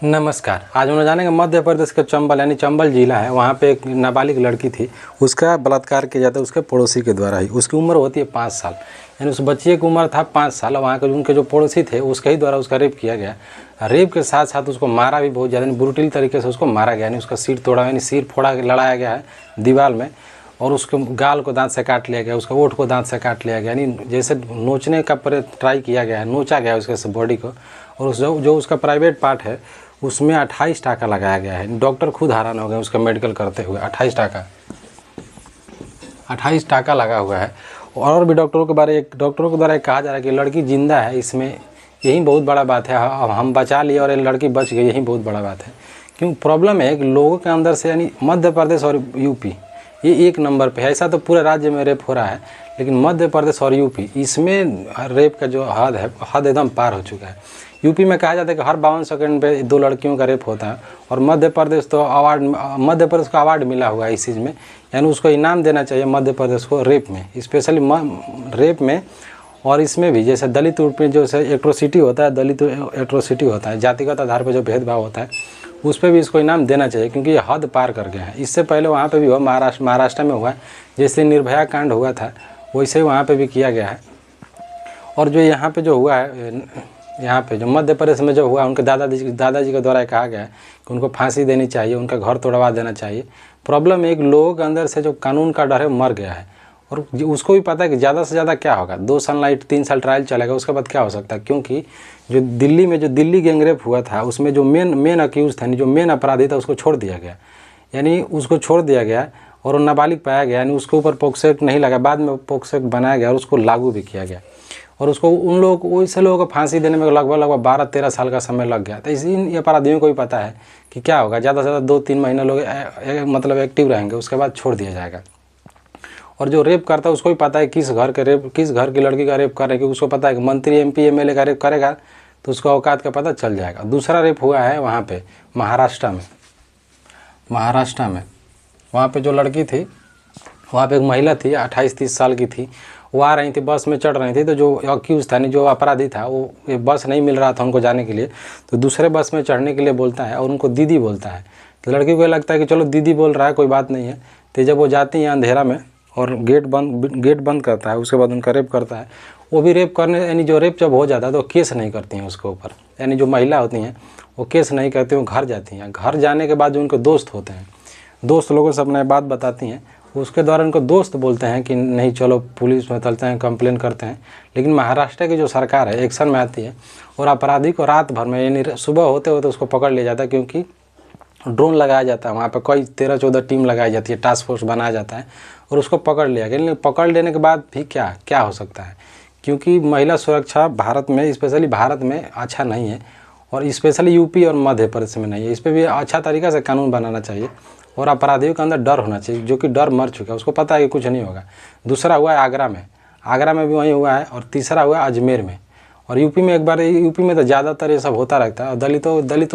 नमस्कार। आज हम जानेंगे मध्य प्रदेश के चंबल यानी चंबल जिला है, वहाँ पे एक नाबालिग लड़की थी, उसका बलात्कार किया जाता है उसके पड़ोसी के द्वारा ही। उसकी उम्र होती है 5 साल, यानी उस बच्चे की उम्र था 5 साल। वहाँ के उनके जो पड़ोसी थे उसके ही द्वारा उसका रेप किया गया। रेप के साथ साथ उसको मारा भी बहुत ज़्यादा, ब्रूटल तरीके से उसको मारा गया, यानी उसका सिर तोड़ा, यानी सिर फोड़ा लड़ाया गया है दीवार में, और उसके गाल को दांत से काट लिया गया, उसका ओठ को दांत से काट लिया गया, यानी जैसे नोचने का ट्राई किया गया है, नोचा गया उसके बॉडी को। और उस जो उसका प्राइवेट पार्ट है उसमें 28 टाका लगाया गया है। डॉक्टर खुद हैरान हो गए उसका मेडिकल करते हुए। 28 टाका लगा हुआ है। और भी डॉक्टरों के द्वारा कहा जा रहा है कि लड़की जिंदा है, इसमें यही बहुत बड़ा बात है। हम बचा लिए और ये लड़की बच गई, यही बहुत बड़ा बात है। क्यों प्रॉब्लम है कि लोगों के अंदर से, यानी मध्य प्रदेश और यूपी ये एक नंबर पे है। ऐसा तो पूरे राज्य में रेप हो रहा है, लेकिन मध्य प्रदेश और यूपी इसमें रेप का जो हद है, हद एकदम पार हो चुका है। यूपी में कहा जाता है कि हर 52 सेकंड पे 2 लड़कियों का रेप होता है, और मध्य प्रदेश को अवार्ड मिला हुआ है इस चीज़ में, यानी उसको इनाम देना चाहिए मध्य प्रदेश को रेप में, स्पेशली रेप में। और इसमें भी जैसे दलित में जो एट्रोसिटी होता है, दलित एट्रोसिटी होता है, जातिगत आधार पर जो भेदभाव होता है, उस पर भी इसको इनाम देना चाहिए, क्योंकि ये हद पार कर गया है। इससे पहले वहाँ पे भी हुआ, महाराष्ट्र में हुआ, जैसे निर्भया कांड हुआ था वैसे ही वहाँ पे भी किया गया है। और जो यहाँ पे जो हुआ है, यहाँ पे जो मध्य प्रदेश में जो हुआ, उनके दादाजी के द्वारा कहा गया है कि उनको फांसी देनी चाहिए, उनका घर तोड़वा देना चाहिए। प्रॉब्लम एक लोगों के अंदर से जो कानून का डर है मर गया है, और उसको भी पता है कि ज़्यादा से ज़्यादा क्या होगा, 2 साल 3 साल ट्रायल चलेगा, उसके बाद क्या हो सकता है। क्योंकि जो दिल्ली गैंगरेप हुआ था उसमें जो मेन अक्यूज था, जो मेन अपराधी था, उसको छोड़ दिया गया, यानी उसको छोड़ दिया गया और वो नाबालिग पाया गया, यानी उसके ऊपर पोक्सो एक्ट नहीं लगा, बाद में पोक्सो एक्ट बनाया गया और उसको लागू भी किया गया। और उसको उन लोगों वैसे लोगों को फांसी देने में लगभग 12-13 साल का समय लग गया। तो इन अपराधियों को भी पता है कि क्या होगा, ज़्यादा से ज़्यादा 2-3 महीने लोग मतलब एक्टिव रहेंगे, उसके बाद छोड़ दिया जाएगा। और जो रेप करता है उसको भी पता है किस घर की लड़की का रेप करेगी, उसको पता है कि मंत्री MP MLA का रेप करेगा तो उसको औकात का पता चल जाएगा। दूसरा रेप हुआ है वहाँ पे महाराष्ट्र में वहाँ पे जो लड़की थी, वहाँ पे एक महिला थी 28-30 साल की थी, वो आ रही थी, बस में चढ़ रही थी, तो जो अक्यूज़ था, जो अपराधी था, वो बस नहीं मिल रहा था उनको जाने के लिए, तो दूसरे बस में चढ़ने के लिए बोलता है और उनको दीदी बोलता है। तो लड़की को लगता है कि चलो दीदी बोल रहा है कोई बात नहीं है। तो जब वो जाती हैं अंधेरा में और गेट बंद करता है, उसके बाद उनका रेप करता है। वो भी रेप करने, यानी जो रेप जब हो जाता है तो केस नहीं करती हैं उसके ऊपर, यानी जो महिला होती हैं वो केस नहीं करती, वो घर जाती हैं। घर जाने के बाद जो उनके दोस्त होते हैं, दोस्त लोगों से अपना बात बताती हैं, उसके द्वारा उनको दोस्त बोलते हैं कि नहीं चलो पुलिस में चलते हैं, कंप्लेन करते हैं। लेकिन महाराष्ट्र की जो सरकार है एक्शन में आती है और अपराधी को रात भर में, यानी सुबह होते होते उसको पकड़ लिया जाता है, क्योंकि ड्रोन लगाया जाता है वहाँ पर, कोई 13-14 टीम लगाई जाती है, टास्क फोर्स बनाया जाता है और उसको पकड़ लिया गया। लेकिन पकड़ लेने के बाद भी क्या हो सकता है, क्योंकि महिला सुरक्षा भारत में, स्पेशली भारत में अच्छा नहीं है, और स्पेशली यूपी और मध्य प्रदेश में नहीं है। इस पर भी अच्छा तरीक़ा से कानून बनाना चाहिए और अपराधियों के अंदर डर होना चाहिए, जो कि डर मर चुका है, उसको पता है कि कुछ नहीं होगा। दूसरा हुआ है आगरा में भी वहीं हुआ है, और तीसरा हुआ है अजमेर में। और यूपी में तो ज़्यादातर ये सब होता रहता है। और दलित